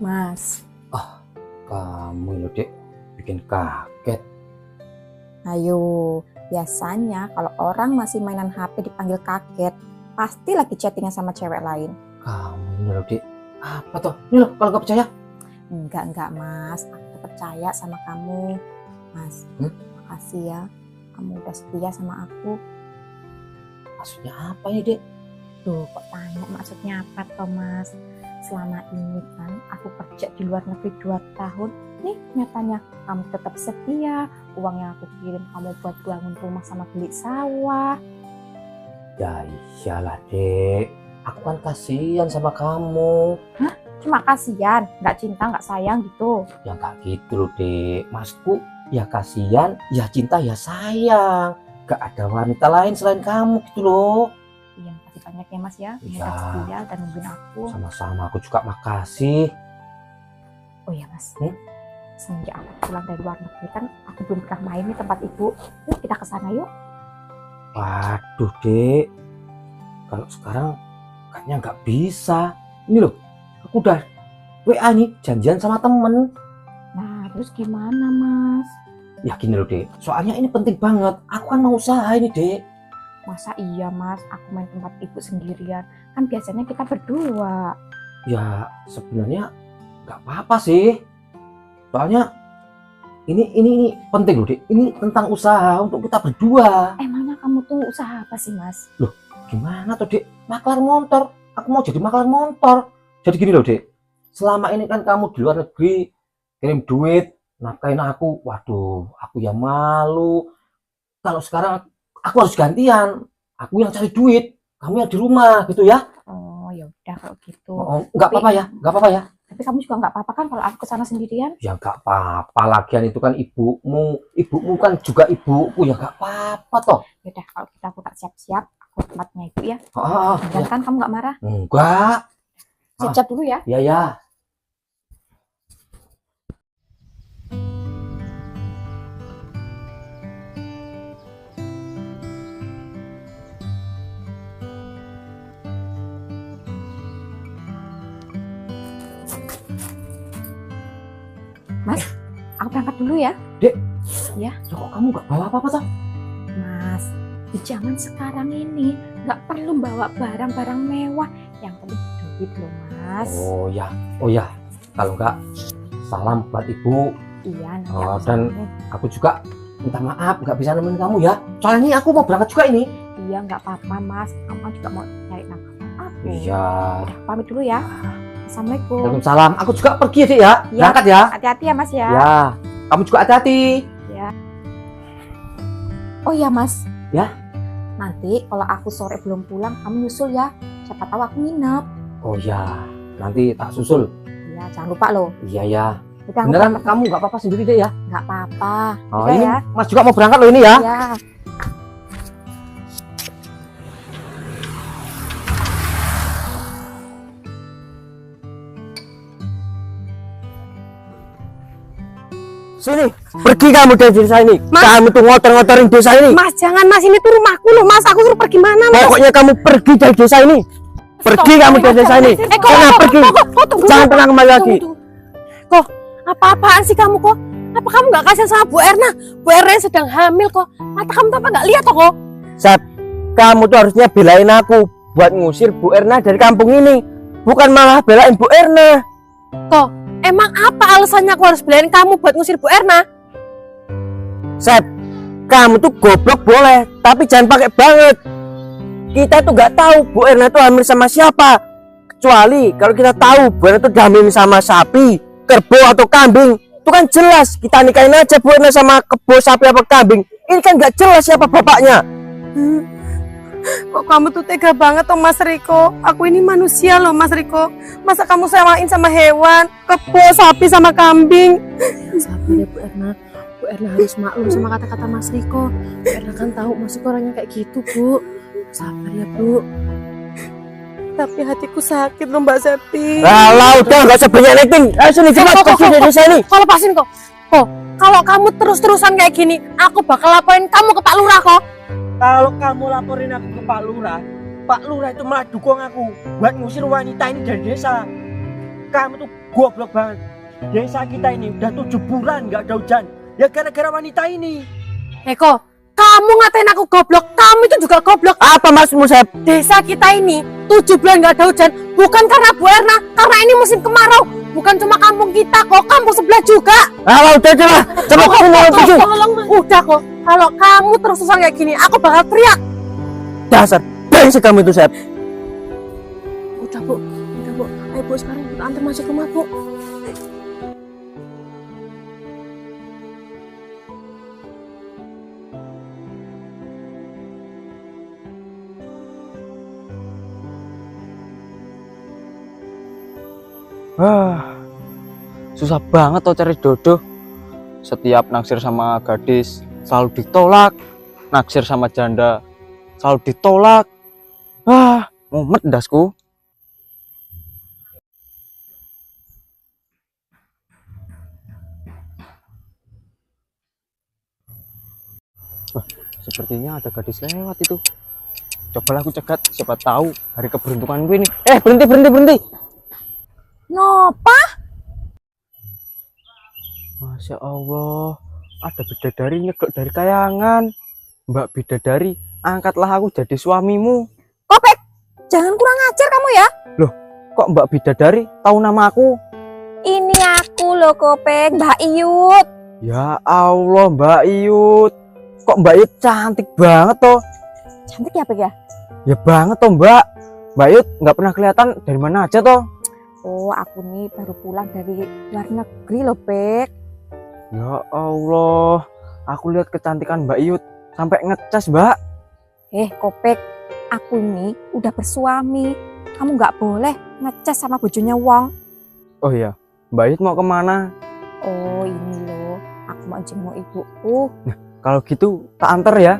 Mas, Kamu loh dek, bikin kaget. ayo. Biasanya kalau orang masih mainan HP dipanggil kaget, pasti lagi chattingan sama cewek lain. Kamu loh dek, apa toh? Ini loh, kalau gak percaya. Enggak Mas, aku percaya sama kamu. Mas, makasih ya, kamu udah setia sama aku. Maksudnya apa ya dek? Duh, kok tanya maksudnya apa toh Mas? Selama ini kan aku kerja di luar negeri 2 tahun. Nih nyatanya kamu tetap setia. Uang yang aku kirim kamu buat bangun rumah sama beli sawah. Ya iyalah dek, aku kan kasihan sama kamu. Cuma kasihan, nggak cinta, nggak sayang gitu. Ya gak gitu loh dek, maksudku ya kasihan, ya cinta, ya sayang. Gak ada wanita lain selain kamu gitu loh. Iya, makasih banyak ya Mas ya. Iya. Udah setia dan nungguin aku. Sama-sama, aku juga makasih. Oh iya Mas, semenjak aku pulang dari luar negeri kan aku belum pernah main di tempat ibu. Yuk kita ke sana yuk. Waduh dek, kalau sekarang kayaknya nggak bisa. Ini loh, aku udah WA nih, janjian sama temen. Nah terus gimana Mas? Ya gini loh dek, soalnya ini penting banget. Aku kan mau usaha ini dek. Masa iya Mas, aku main tempat ibu sendirian? Kan biasanya kita berdua. Ya sebenarnya nggak apa-apa sih. Soalnya ini penting loh dek. Ini tentang usaha untuk kita berdua. Emangnya kamu tuh usaha apa sih Mas? Gimana tuh dek? Maklar motor. Aku mau jadi maklar motor. Jadi gini loh dek. Selama ini kan kamu di luar negeri kirim duit, nafkahin aku. Waduh, aku ya malu. Kalau sekarang aku harus gantian. Aku yang cari duit, kamu yang di rumah gitu ya. Oh ya udah kalau gitu. Oh, nggak apa-apa ya, nggak apa-apa ya. Tapi kamu juga nggak apa-apa kan kalau aku kesana sendirian? Ya nggak apa-apa, lagian itu kan ibumu kan juga ibuku, ya nggak apa-apa toh. Ya udah kalau kita aku tak siap-siap, aku ke tempatnya ibu ya. Ya. Kan kamu nggak marah? Enggak. Siap-siap dulu ya. Ya. Mas, aku berangkat dulu ya. Dek. Ya. Kok kamu nggak bawa apa-apa toh? Mas, di zaman sekarang ini nggak perlu bawa barang-barang mewah, yang penting duit loh Mas. Oh ya. Kalau nggak, salam buat ibu. Iya, nanti Oh, aku dan salamin. aku juga minta maaf nggak bisa nemenin kamu ya. Soalnya ini aku mau berangkat juga ini. Iya nggak apa-apa Mas, kamu kan juga mau cari nafkah aku. Iya. Udah pamit dulu ya. Assalamualaikum. Waalaikumsalam. Aku juga pergi ya dek ya. Iya. Berangkat ya. Hati-hati ya Mas ya. Ya. Kamu juga hati-hati. Oh iya Mas. Ya. Nanti kalau aku sore belum pulang, kamu nyusul ya. Siapa tahu aku nginep. Oh ya. Nanti tak susul. Iya, jangan lupa loh. Iya ya. Udah, Beneran kamu nggak apa-apa sendiri deh ya? nggak apa-apa. Oh Udah ini ya. Mas juga mau berangkat loh ini ya? Iya. Sini, pergi kamu dari desa ini. Mas. Kamu tuh ngotor-ngotorin desa ini. Mas, jangan Mas, ini tuh rumahku loh Mas, aku suruh pergi mana Mas? Pokoknya kamu pergi dari desa ini. Pergi kamu dari desa ini. Sana pergi. Tunggu. Jangan pernah kembali lagi. Tunggu. Kok, apa-apaan sih kamu kok? Apa kamu nggak kasihan sama Bu Erna? Bu Erna sedang hamil kok. Mata kamu tuh apa nggak lihat kok? Sep, kamu tuh harusnya belain aku buat ngusir Bu Erna dari kampung ini. Bukan malah belain Bu Erna. Kok, emang apa alasannya aku harus belain kamu buat ngusir Bu Erna? Sep, kamu tuh goblok boleh, tapi jangan pakai banget. Kita tuh nggak tahu Bu Erna tuh hamil sama siapa. Kecuali kalau kita tahu Bu Erna tuh hamil sama sapi, kerbau atau kambing, itu kan jelas kita nikahin aja Bu Erna sama kerbau, sapi apa kambing. Ini kan nggak jelas siapa bapaknya. Kok kamu tuh tega banget toh Mas Riko? Aku ini manusia loh Mas Riko. Masa kamu samain sama hewan, kebo, sapi sama kambing? Sabar ya Bu Erna. Bu Erna harus maklum sama kata-kata Mas Riko. Bu Erna kan tahu Mas Riko orangnya kayak gitu Bu. Sabar ya Bu. Tapi hatiku sakit loh Mbak Septi. Lah udah nggak usah banyak acting. Ayo sini cepat pergi dari desa ini. Kalau lepasin kok. Kok, kalau kamu terus-terusan kayak gini, aku bakal laporin kamu ke Pak Lurah kok. Kalau kamu laporin aku ke Pak Lurah itu malah dukung aku buat ngusir wanita ini dari desa. Kamu tuh goblok banget. Desa kita ini udah 7 bulan nggak ada hujan. Ya gara-gara wanita ini. Eko, kamu ngatain aku goblok, kamu itu juga goblok. Apa maksudmu, Sep? Desa kita ini 7 bulan nggak ada hujan, bukan karena Bu Erna, karena ini musim kemarau. Bukan cuma kampung kita kok, kampung sebelah juga. Ah, udah lah. Coba kamu mau tuju. Udah kok, kalau kamu terus-terusan kayak gini, aku bakal teriak. Dasar brengsek kamu itu, Sep. Udah Bu. Ayo Bu, sekarang kita antar masuk rumah Bu. Susah banget tuh cari jodoh. Setiap naksir sama gadis selalu ditolak, naksir sama janda selalu ditolak. Mumet dasku. Sepertinya ada gadis lewat itu. Cobalah aku cegat, siapa tahu hari keberuntungan gue ini. Berhenti. Nopa? Masya Allah, ada bidadari nyegok dari kayangan. Mbak bidadari, angkatlah aku jadi suamimu. Kopek, jangan kurang ajar kamu ya. Kok Mbak bidadari tahu nama aku? Ini aku loh Kopek, Mbak Iyut. Ya Allah, Mbak Iyut. Kok Mbak Iyut cantik banget toh? Cantik ya, Pek ya? Ya banget toh Mbak. Mbak Iyut nggak pernah kelihatan dari mana aja toh? Oh, aku nih baru pulang dari luar negeri loh, Pek. Ya Allah, aku lihat kecantikan Mbak Iyut sampai ngecas Mbak. Kopek, aku ini udah bersuami. Kamu nggak boleh ngecas sama bojonya wong. Oh iya, Mbak Iyut mau kemana? Oh, ini loh, aku mau jenguk ibuku. Kalau gitu tak anter ya.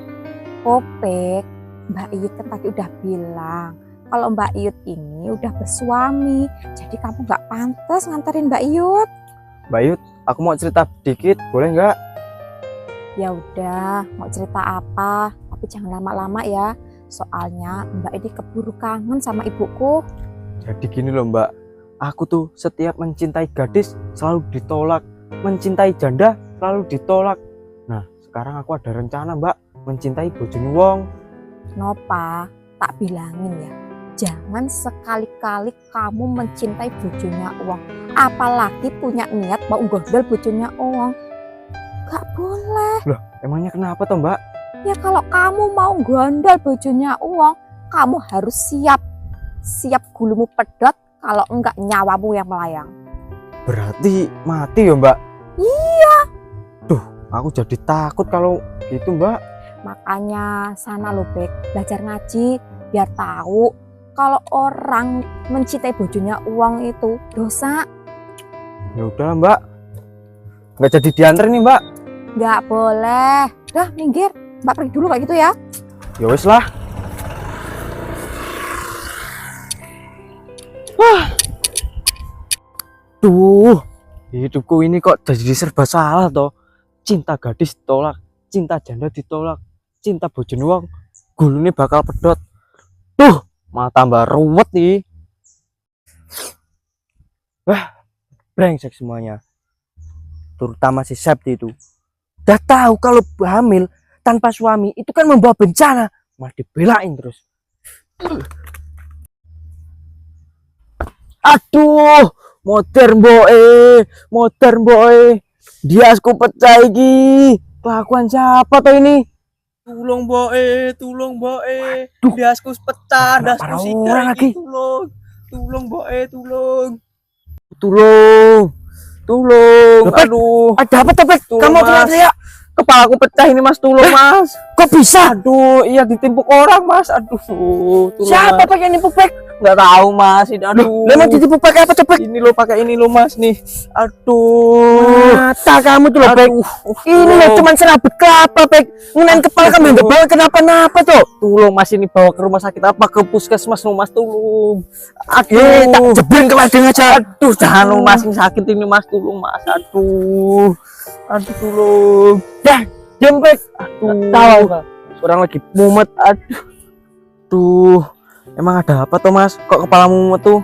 Kopek, Mbak Iyut kan tadi udah bilang kalau Mbak Iyut ini udah bersuami, jadi kamu nggak pantas nganterin Mbak Iyut. Mbak Iyut, aku mau cerita dikit, boleh nggak? Ya udah, mau cerita apa? Tapi jangan lama-lama ya. Soalnya Mbak ini keburu kangen sama ibuku. Jadi gini loh Mbak, aku tuh setiap mencintai gadis selalu ditolak, mencintai janda selalu ditolak. Nah, sekarang aku ada rencana Mbak, mencintai bojone wong. Nopa, tak bilangin ya, jangan sekali-kali kamu mencintai bojonya uang, apalagi punya niat mau gondol bojonya uang. Gak boleh. Loh, emangnya kenapa toh Mbak? Ya kalau kamu mau gondol bojonya uang, kamu harus siap gulumu pedot, kalau enggak nyawamu yang melayang. Berarti mati ya Mbak? Iya. Duh, aku jadi takut kalau gitu Mbak. Makanya sana lo Bek, belajar ngaji biar tahu kalau orang mencintai bojonya uang itu dosa. Ya udahlah Mbak, nggak jadi diantar nih Mbak. Nggak boleh. Dah minggir, Mbak pergi dulu kayak gitu ya. Ya wes lah. Duh, hidupku ini kok jadi serba salah toh. Cinta gadis ditolak, cinta janda ditolak, cinta bojone wong gulune bakal pedot. Tuh, malah tambah ruwet nih. Brengsek semuanya. Terutama si Septi itu. Udah tahu kalau hamil tanpa suami itu kan membawa bencana, malah dibelain terus. Aduh, modern boy. Diasku pecah iki. Kelakuan siapa tuh ini? Tulung boe. Dasku pecah, dasku parah sida orang lagi. iki, tulung boe. Tolong. Lepek, Aduh. Ada apa tuh, Pek? Tolong, Kamu Mas. teriak-teriak. Kepalaku pecah ini Mas, tolong Mas. Kok bisa? Aduh, iya ditimpuk orang Mas. Aduh, tolong. Siapa Mas. Pek yang nipu, Pek? Nggak tahu Mas. Ini, aduh. Memang ditipu pakai apa tuh, Pek? Ini lo pakai ini lo Mas nih. Aduh. Mata kamu tuh loh, Pek. Ini loh cuman serabut kelapa, Pek. Ngenain kepala kamu nggak bawa kenapa-napa tuh. Tolong Mas, ini bawa ke rumah sakit apa ke puskesmas lo Mas, tolong. Tak jebring ke ladang aja. Aduh, jangan lo Mas, ini sakit ini Mas, tolong Mas. Aduh, tolong. Dah, diam, Pek. Tahu orang lagi mumet. Aduh, emang ada apa tuh Mas? Kok kepala mumet tuh?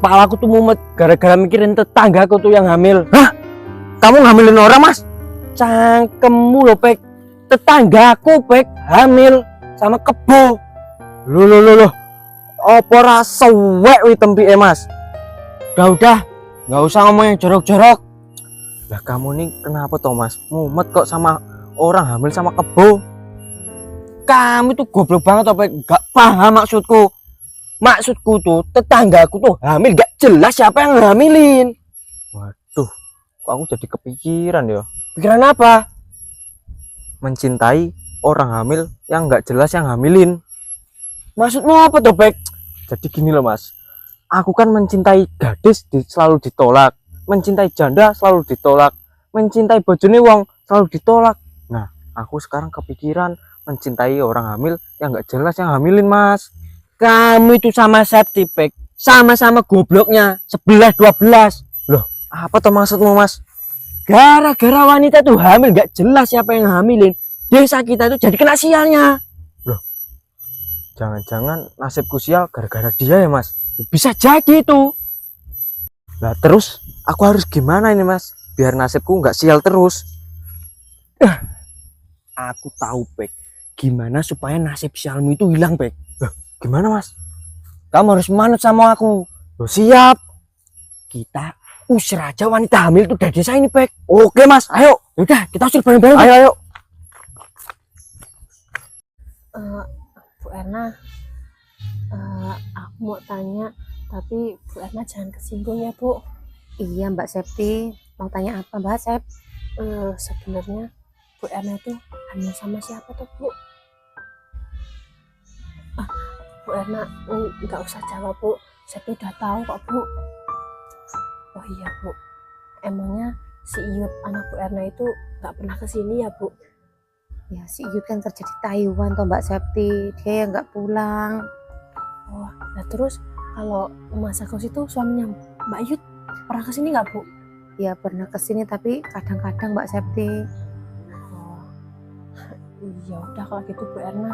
Kepalaku tuh mumet gara-gara mikirin tetanggaku tuh yang hamil. Hah? Kamu ngambilin orang, Mas? Cangkemmu loh, Pek. Tetanggaku, Pek, hamil sama kebo. Loh. Apa rasa wek wi tempi Mas? Udah, nggak usah ngomong yang jorok-jorok. Lah kamu nih kenapa toh Mas? Mumet kok sama orang hamil sama kebo. Kamu tuh goblok banget apa? Gak paham maksudku. Maksudku tuh tetanggaku tuh hamil, gak jelas siapa yang hamilin. Waduh, kok aku jadi kepikiran ya. Pikiran apa? Mencintai orang hamil yang gak jelas yang hamilin. Maksudmu apa tuh, Bek? Jadi gini loh Mas, aku kan mencintai gadis selalu ditolak, mencintai janda selalu ditolak, mencintai bojone wong selalu ditolak. Nah, aku sekarang kepikiran mencintai orang hamil yang gak jelas yang hamilin, Mas. Kamu itu sama Septi, Bek, sama-sama gobloknya 11-12. Loh, apa tuh maksudmu, Mas? Gara-gara wanita tuh hamil gak jelas siapa yang hamilin, desa kita tuh jadi kena sialnya. Loh, jangan-jangan nasibku sial gara-gara dia ya Mas? Bisa jadi itu. Nah terus aku harus gimana ini Mas biar nasibku nggak sial terus? Aku tahu Pek, gimana supaya nasib sialmu itu hilang Pek. Loh, gimana Mas? Kamu harus manut sama aku. Loh, siap. Kita usir aja wanita hamil itu dari desa ini Pek. Oke Mas, ayo. Udah kita usir bareng-bareng. Ayo. Bu Erna, aku mau tanya, tapi Bu Erna jangan kesinggung ya Bu. Iya Mbak Septi, mau tanya apa Mbak Sep? Sebenarnya Bu Erna itu hamil sama siapa tuh Bu? Bu Erna nggak usah jawab Bu, saya udah tahu kok Bu. Oh iya Bu, emangnya si Iyut anak Bu Erna itu nggak pernah kesini ya Bu? Ya si Iyut kan kerja di Taiwan toh Mbak Septi, dia yang nggak pulang. Oh, nah terus kalau Mas Agus itu suaminya Mbak Iyut pernah kesini nggak Bu? Ya pernah kesini tapi kadang-kadang Mbak Septi. Oh, ya udah kalau gitu Bu Erna.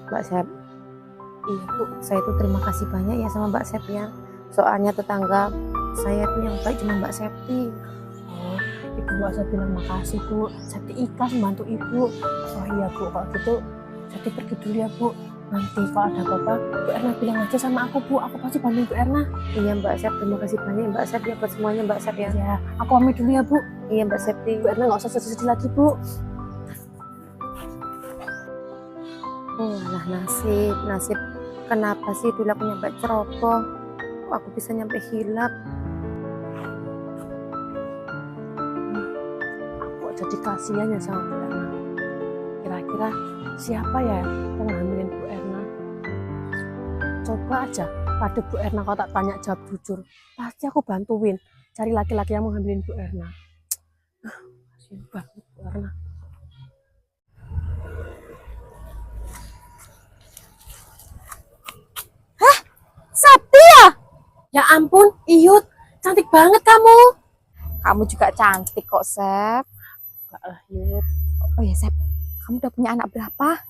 Mbak Sep, Iya Bu. saya itu terima kasih banyak ya sama Mbak Sep ya. Soalnya tetangga saya tuh yang baik cuma Mbak Septi. Oh, Ibu nggak usah bilang makasih Bu, Septi ikhlas membantu Ibu. Oh iya Bu, kalau gitu Septi pergi dulu ya Bu. Nanti kalau ada apa-apa Bu Erna bilang aja sama aku Bu, aku pasti bantuin Bu Erna. Iya Mbak Sep, terima kasih banyak Mbak Sep ya buat semuanya Mbak Sep ya. Ya, aku pamit dulu ya Bu. Iya Mbak Septi. Bu Erna nggak usah sedih-sedih lagi Bu. Walah nasib. Kenapa sih dulu aku nyampe ceroboh? Kok aku bisa nyampe hilap? Aku jadi kasihan ya sama Bu Erna. Kira-kira siapa ya yang hamilin Bu Erna? Coba aja pada Bu Erna kalau tak tanya jawab jujur, pasti aku bantuin cari laki-laki yang mau hamilin Bu Erna. Kasihan banget Bu Erna. Septi ya? Ya ampun, Iyut, cantik banget kamu. Kamu juga cantik kok Sep. Enggak lah, Yut. Oh ya Sep, kamu udah punya anak berapa?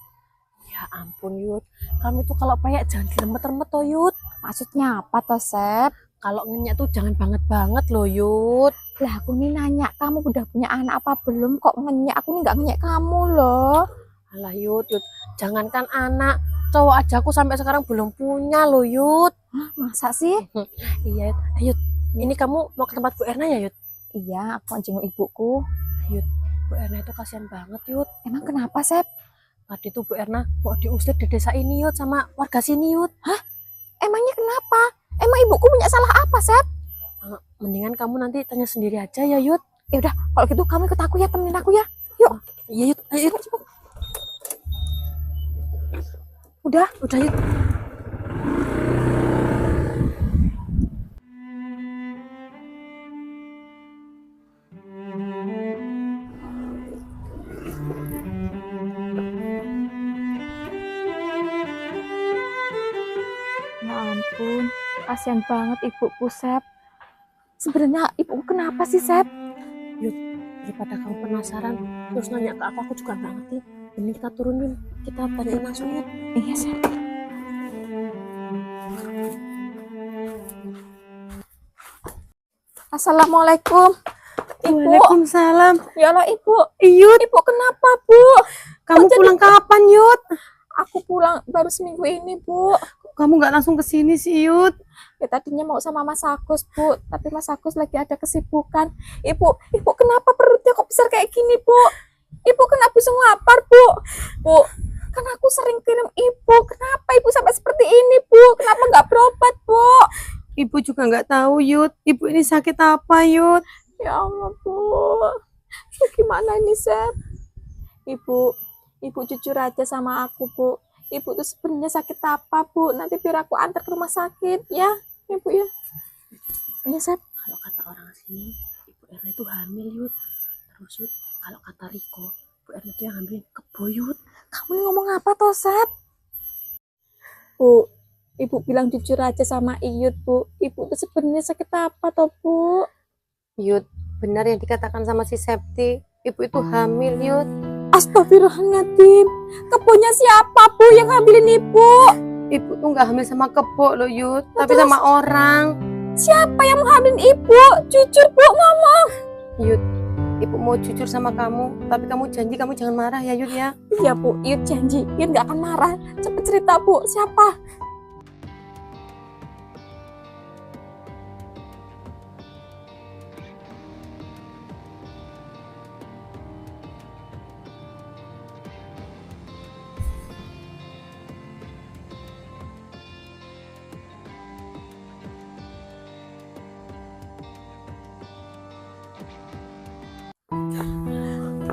Ya ampun, Yut. Kamu tuh kalau payah jangan diremet-remet toh, Yut. Maksudnya apa toh Sep? Kalau ngenyak tuh jangan banget-banget loh, Yut. Lah aku nih nanya kamu udah punya anak apa belum kok ngenyak? Aku nih nggak ngenyak kamu loh. Alah, Yut. Jangankan anak, cowok aja aku sampai sekarang belum punya loh, Yut. Hah, masa sih? Iya, Yut. Yut, ini kamu mau ke tempat Bu Erna ya, Yut? Iya, aku mau jenguk ibuku. Yut, Bu Erna itu kasihan banget, Yut. Emang kenapa Sep? Tadi tuh Bu Erna mau diusir di desa ini, Yut, sama warga sini, Yut. Emangnya kenapa? Emang ibuku punya salah apa Sep? Mendingan kamu nanti tanya sendiri aja ya, Yut. Ya udah, kalau gitu kamu ikut aku ya, temenin aku ya. Yuk. Iya, Yut. Ayo, Yut. Udah, Yut. ya ampun, kasihan banget ibuku Sep. Sebenarnya ibuku kenapa sih Sep? Daripada kamu penasaran terus nanya ke aku juga nggak ngerti. Mending kita turunin, kita tanyain langsung, Yut. Iya Sep. Assalamualaikum. Ibu. Waalaikumsalam. Ya Allah, Ibu. Iyut, Ibu kenapa, Bu? kamu jadi- pulang kapan, Yut? Aku pulang baru seminggu ini, Bu. Kamu nggak langsung ke sini sih, Yut? Ya tadinya mau sama Mas Agus, Bu, tapi Mas Agus lagi ada kesibukan. Ibu kenapa perutnya kok besar kayak gini, Bu? Ibu kenapa bisa ngelapar, Bu? Bu, kan aku sering kirim Ibu. Kenapa Ibu sampai seperti ini, Bu? Kenapa nggak berobat, Bu? Ibu juga nggak tahu, Yut. Ibu ini sakit apa, Yut? Ya Allah, Bu. Gimana ini, Sep? Ibu jujur aja sama aku, Bu. Ibu tuh sebenarnya sakit apa, Bu? Nanti biar aku antar ke rumah sakit, ya, Ibu ya. Iya, Sep. Kalau kata orang sini, Ibu Erna itu hamil, Yud. Terus Yud, kalau kata Riko, Ibu Erna itu yang hamilin Kebo, Yud. Kamu ini ngomong apa toh, Sep? Bu, Ibu bilang jujur aja sama Iyut, Bu. Ibu tuh sebenarnya sakit apa toh, Bu? Yud, benar yang dikatakan sama si Septi. Ibu itu hamil, Yud. Astagfirullahaladzim. Kebonya siapa, Bu, yang ngambilin Ibu? Ibu tuh nggak hamil sama Kebo loh, Yud. Tapi terus? sama orang. Siapa yang menghamilin Ibu? Jujur, Bu, ngomong. Yud, Ibu mau jujur sama kamu. Tapi kamu janji kamu jangan marah ya, Yud ya. Iya, Bu, Iyut janji. Iyut nggak akan marah. Cepet cerita, Bu. Siapa?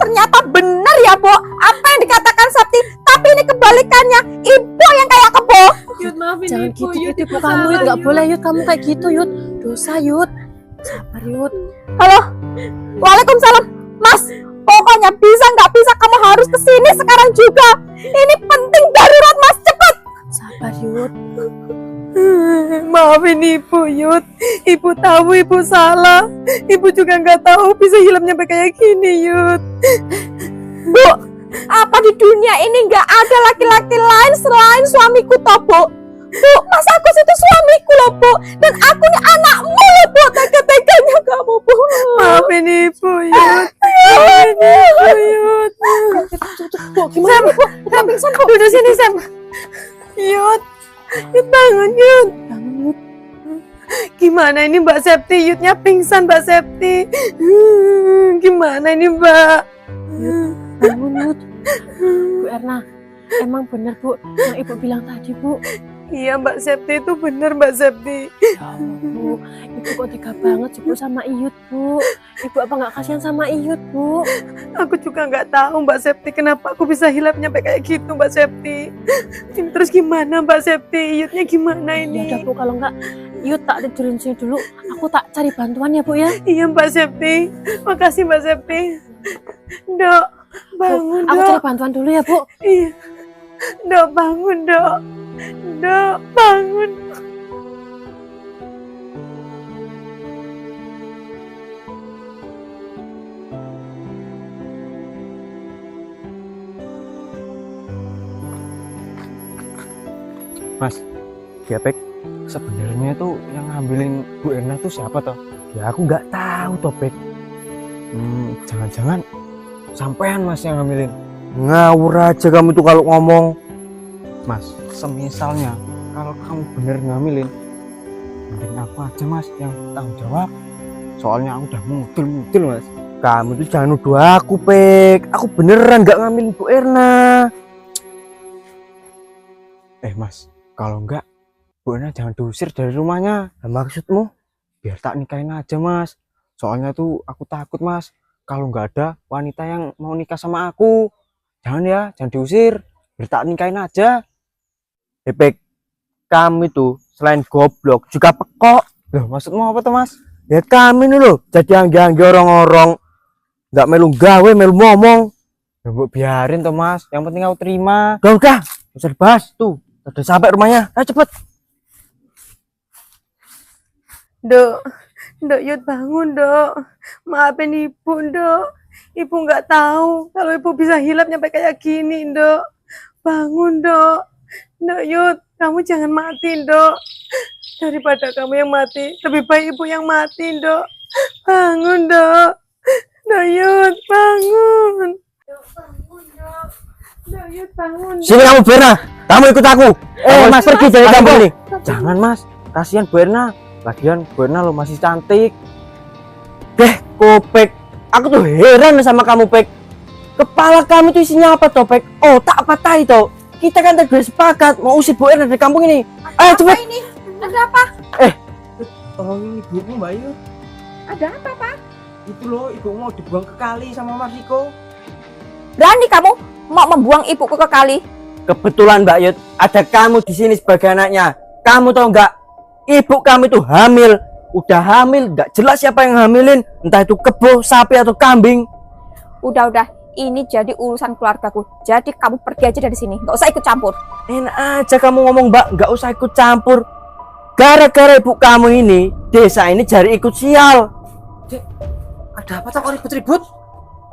Ternyata benar ya, Bu. Apa yang dikatakan Sakti, tapi ini kebalikannya. Ibu yang kayak Kebo. Yud, maafin Jangan Ibu, gitu, Yud. Yud. Ibu kamu, Yud. Nggak boleh, Yud. Kamu kayak gitu, Yud. Dosa, Yud. Sabar, Yud. Halo. Waalaikumsalam. Mas, pokoknya bisa nggak bisa kamu harus kesini sekarang juga. Ini penting darurat, Mas. Cepat. Sabar, Yud. Maafin Ibu, Yud. Ibu tahu Ibu salah. Ibu juga nggak tahu bisa hilang nyampe kayak gini, Yud. Bu, apa di dunia ini nggak ada laki-laki lain selain suamiku toh, Bu? Bu, Mas Agus itu suamiku loh, Bu. Dan aku nih anakmu loh, Bu. Tega-teganya kamu, Bu. Maafin Ibu, Yud. Maafin Ibu, Yud. Bu, gimana nih, Bu? Kita pingsan, Bu. Duduk sini, Sam. Yud. Yud, bangun, Yud. Bangun, Yud. Gimana ini Mbak Septi? Yudnya pingsan, Mbak Septi. Gimana ini, Mbak? Bangun, Yud. Bu Erna, emang bener, Bu. Yang Ibu bilang tadi, Bu. Iya, Mbak Septi itu bener, Mbak Septi. Ya Allah, Bu. Ibu kok tega banget sih, Bu, sama Iyut, Bu. Ibu apa nggak kasihan sama Iyut, Bu? Aku juga nggak tahu Mbak Septi kenapa aku bisa hilap nyampe kayak gitu, Mbak Septi. Terus gimana Mbak Septi? Iyutnya gimana Ya ini? udah, Bu. Kalau nggak, Iyut tak tidurin sini dulu. Aku tak cari bantuan ya, Bu, ya. Iya Mbak Septi. Makasih Mbak Septi. Dok, bangun, Aku Dok. cari bantuan dulu ya, Bu. Iya. Dok, bangun, Dok. Dok, bangun. Mas, ya Pek, sebenarnya tuh yang ngambilin Bu Erna tuh siapa toh? Ya aku nggak tahu toh Pek. Jangan-jangan sampean Mas yang ngambilin. Ngawur aja kamu tuh kalau ngomong. Mas, semisalnya kalau kamu bener ngambilin, mending aku aja Mas yang tanggung jawab. Soalnya aku udah mudul Mas. Kamu tuh jangan nuduh aku, Pek. Aku beneran nggak ngambilin Bu Erna. Mas, kalau enggak Bu Erna jangan diusir dari rumahnya. Nah, maksudmu? Biar tak nikahin aja Mas. Soalnya tuh aku takut Mas, kalau nggak ada wanita yang mau nikah sama aku. Jangan ya, jangan diusir. Biar tak nikahin aja. Pek, kamu itu selain goblok juga pekok. Loh, maksudmu apa tuh Mas? Ya kamu ini loh, jadi anggi-anggi orang-orang. Nggak melu gawe, melu ngomong. Ya mbok biarin tuh Mas, yang penting aku terima. Udah, nggak usah dibahas. Tuh, udah sampai rumahnya. Ayo cepet. Dok, Dok, Yud bangun, Dok. Maafin Ibu, Dok. Ibu nggak tahu kalau Ibu bisa hilap nyampe kayak gini, Dok. Bangun, Dok. Dok, Yud, kamu jangan mati, Dok. Daripada kamu yang mati, lebih baik Ibu yang mati, Dok. Bangun, Dok. Dayut, bangun. Dayut, bangun. Sini kamu Bu Erna, kamu ikut aku. Mas, pergi dari Mas, kampung ini. Jangan mas, kasihan Bu Erna. Lagian Bu Erna lo masih cantik. Kopek, aku tuh heran sama kamu Pek. Kepala kamu tuh isinya apa toh Pek? Oh tak apa tai toh. Kita kan tadi sepakat mau usir Bu Erna dari kampung ini. Ayo cepet. Apa ini? Ada apa? Tolongin ibumu Mbak Yud. Ada apa, Pak? Itu loh, ibu mau dibuang ke kali sama Mas Riko. Berani kamu mau membuang ibuku ke kali? Kebetulan Mbak Yud, ada kamu di sini sebagai anaknya. Kamu tahu nggak? Ibu kamu itu hamil. Udah hamil, nggak jelas siapa yang hamilin. Entah itu kebo, sapi atau kambing. Udah, ini jadi urusan keluargaku. Jadi kamu pergi aja dari sini, nggak usah ikut campur. Enak aja kamu ngomong Mbak, nggak usah ikut campur. Gara-gara ibu kamu ini, desa ini jadi ikut sial. Ada apa tak ribut-ribut?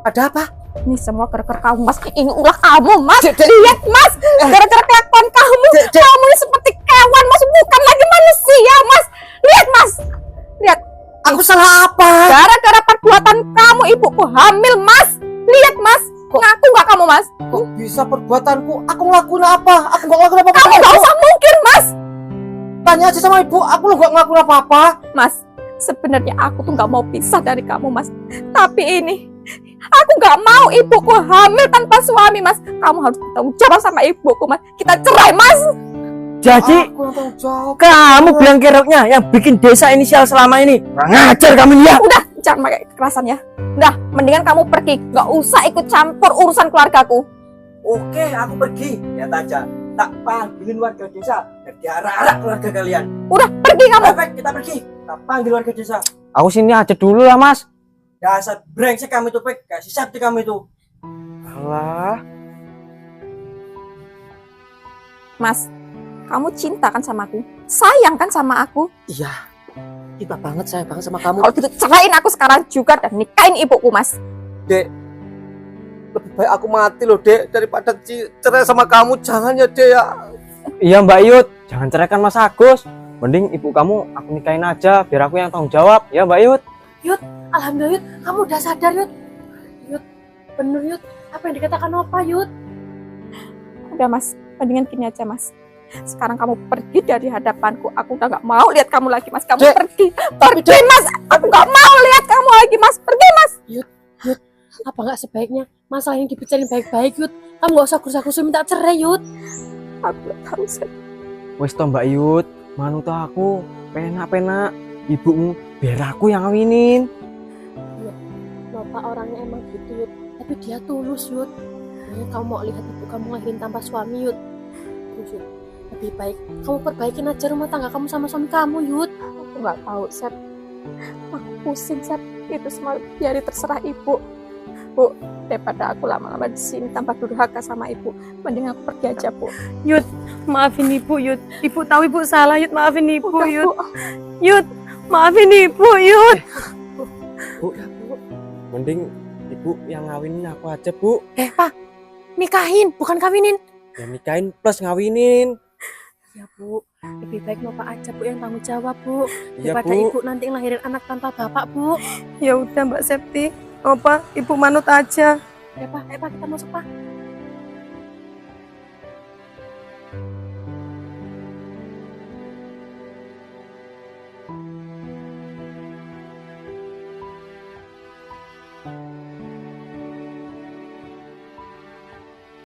Ada apa? Ini semua gara-gara kamu, Mas. Ini ulah kamu, Mas. Lihat, Mas. Gara-gara kelakuan kamu. Kamu ini seperti kewan, Mas. Bukan lagi manusia, Mas. Lihat, Mas. Lihat. Aku salah apa? Gara-gara perbuatan kamu, ibuku hamil, Mas. Lihat, Mas. Ngaku nggak kamu, Mas? Kok bisa perbuatanku? Aku ngelakuin apa? Aku nggak ngelakuin apa-apa. Kamu nggak usah mungkin, Mas. Tanya aja sama ibu, aku lo nggak ngelakuin apa-apa. Mas, sebenarnya aku tuh nggak mau pisah dari kamu, Mas. Tapi ini, aku nggak mau ibuku hamil tanpa suami, Mas. Kamu harus bertanggung jawab sama ibuku, Mas. Kita cerai, Mas. Jadi Aku yang tanggung jawab. kamu bilang keroknya yang bikin desa ini sial selama ini. Kurang ajar kamu ini ya. Udah, jangan pakai kekerasan ya. Udah, mendingan kamu pergi. Nggak usah ikut campur urusan keluargaku. Oke, aku pergi. Lihat aja. Tak panggilin warga desa. Dan diarak-arak keluarga kalian. Udah, pergi kamu. Baik, kita pergi. Kita panggil warga desa. Aku sini aja dulu lah mas. Dasar brengsek kamu itu, Pek. Kasih sakti kamu itu. Alah. Mas, kamu cinta kan sama aku? Sayang kan sama aku? Iya, kita banget sayang banget sama kamu. Kalau gitu ceraiin aku sekarang juga dan nikahin ibuku, Mas. Dek, lebih baik aku mati loh Dek daripada cerai sama kamu. Jangan ya Dek ya. Iya Mbak Yud, jangan ceraikan Mas Agus. Mending ibu kamu aku nikahin aja biar aku yang tanggung jawab. Ya Mbak Yud. Alhamdulillah Yud, kamu udah sadar Yud. Yud, bener Yud. Apa yang dikatakan Opa Yud? Udah, Mas. Mendingan gini aja, Mas. Sekarang kamu pergi dari hadapanku. Aku udah nggak mau lihat kamu lagi, Mas. Kamu Dek, pergi. Pergi, Mas. Aku nggak mau lihat kamu lagi, Mas. Pergi, Mas. Apa nggak sebaiknya masalah ini dibicarain baik-baik Yud? Kamu nggak usah kursa-kursu minta cerai Yud. Aku nggak tahu, Seth. Wes toh Mbak Yud, manut toh aku penak-penak ibumu biar aku yang ngawinin. Bapak orangnya emang gitu Yud, tapi dia tulus Yud. Makanya kamu mau lihat ibu kamu ngelahirin tanpa suami Yud. Terus Yud, lebih baik kamu perbaikin aja rumah tangga kamu sama suami kamu Yud. Aku nggak tahu, Seth. Aku pusing, Seth. Itu semua biar terserah ibu. Bu, daripada aku lama-lama di sini tanpa durhaka sama ibu, mending aku pergi aja, Bu. Yud, maafin ibu Yud. Ibu tahu ibu salah Yud, maafin ibu Udah, Yud. Bu. Yud, maafin ibu Yud. Mending ibu yang ngawinin aku aja Bu. Pak, nikahin bukan kawinin. Ya nikahin plus ngawinin. Ya Bu, lebih baik Bapak aja Bu yang tanggung jawab Bu. Iya Daripada Bu. ibu nanti ngelahirin anak tanpa bapak Bu. Ya udah Mbak Septi. Opa, ibu manut aja. Ya Pak, kita masuk Pak.